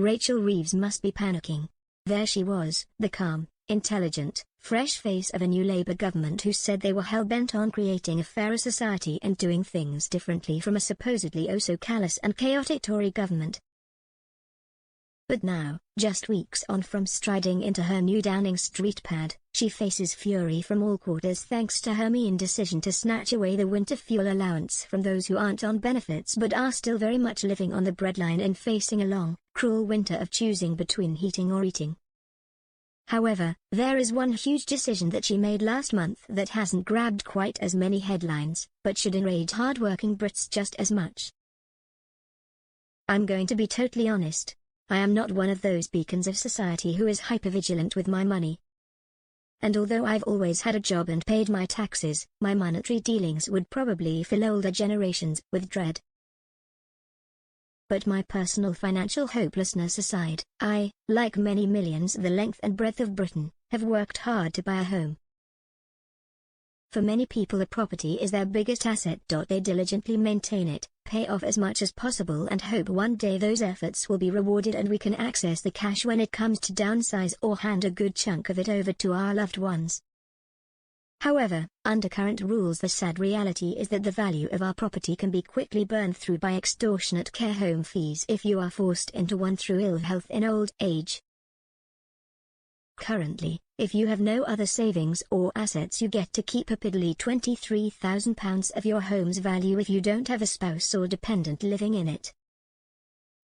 Rachel Reeves must be panicking. There she was, the calm, intelligent, fresh face of a new Labour government who said they were hell-bent on creating a fairer society and doing things differently from a supposedly oh-so-callous and chaotic Tory government. But now, just weeks on from striding into her new Downing Street pad, she faces fury from all quarters thanks to her mean decision to snatch away the winter fuel allowance from those who aren't on benefits but are still very much living on the breadline and facing a long, cruel winter of choosing between heating or eating. However, there is one huge decision that she made last month that hasn't grabbed quite as many headlines, but should enrage hard-working Brits just as much. I'm going to be totally honest. I am not one of those beacons of society who is hypervigilant with my money. And although I've always had a job and paid my taxes, my monetary dealings would probably fill older generations with dread. But my personal financial hopelessness aside, I, like many millions the length and breadth of Britain, have worked hard to buy a home. For many people a property is their biggest asset. They diligently maintain it, pay off as much as possible and hope one day those efforts will be rewarded and we can access the cash when it comes to downsize or hand a good chunk of it over to our loved ones. However, under current rules the sad reality is that the value of our property can be quickly burned through by extortionate care home fees if you are forced into one through ill health in old age. Currently, if you have no other savings or assets you get to keep a piddly £23,000 of your home's value if you don't have a spouse or dependent living in it.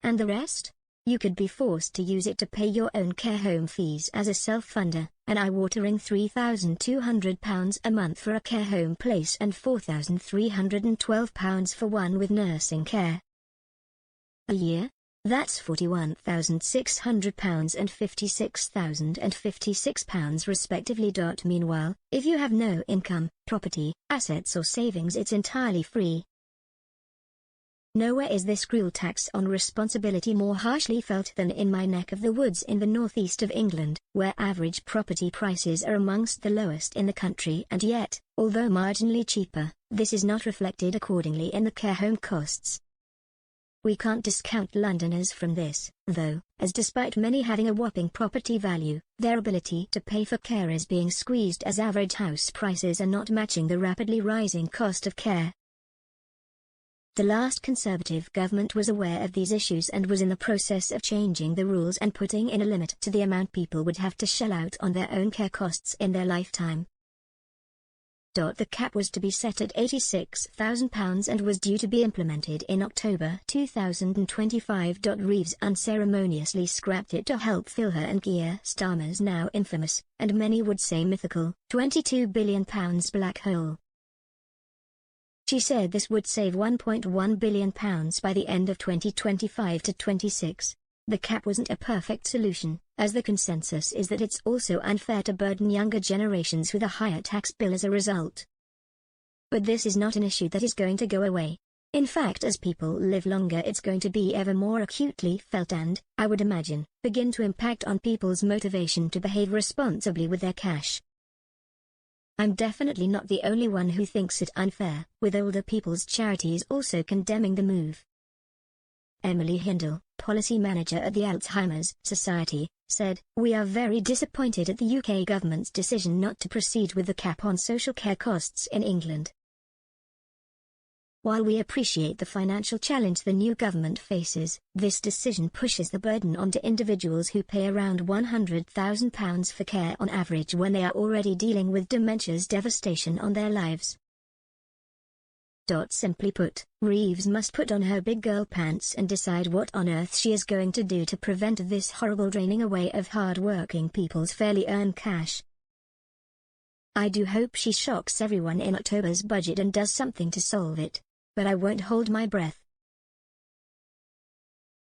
And the rest? You could be forced to use it to pay your own care home fees as a self-funder, an eye-watering £3,200 a month for a care home place and £4,312 for one with nursing care. A year? That's £41,600 and £56,056 respectively. Meanwhile, if you have no income, property, assets or savings it's entirely free. Nowhere is this cruel tax on responsibility more harshly felt than in my neck of the woods in the northeast of England, where average property prices are amongst the lowest in the country and yet, although marginally cheaper, this is not reflected accordingly in the care home costs. We can't discount Londoners from this, though, as despite many having a whopping property value, their ability to pay for care is being squeezed as average house prices are not matching the rapidly rising cost of care. The last Conservative government was aware of these issues and was in the process of changing the rules and putting in a limit to the amount people would have to shell out on their own care costs in their lifetime. The cap was to be set at £86,000 and was due to be implemented in October 2025. Reeves unceremoniously scrapped it to help fill her and Keir Starmer's now infamous, and many would say mythical, £22 billion black hole. She said this would save £1.1 billion by the end of 2025 to 26. The cap wasn't a perfect solution, as the consensus is that it's also unfair to burden younger generations with a higher tax bill as a result. But this is not an issue that is going to go away. In fact, as people live longer it's going to be ever more acutely felt and, I would imagine, begin to impact on people's motivation to behave responsibly with their cash. I'm definitely not the only one who thinks it unfair, with older people's charities also condemning the move. Emily Hindle, policy manager at the Alzheimer's Society, said, "We are very disappointed at the UK government's decision not to proceed with the cap on social care costs in England. While we appreciate the financial challenge the new government faces, this decision pushes the burden onto individuals who pay around £100,000 for care on average when they are already dealing with dementia's devastation on their lives." Simply put, Reeves must put on her big girl pants and decide what on earth she is going to do to prevent this horrible draining away of hard-working people's fairly earned cash. I do hope she shocks everyone in October's budget and does something to solve it, but I won't hold my breath.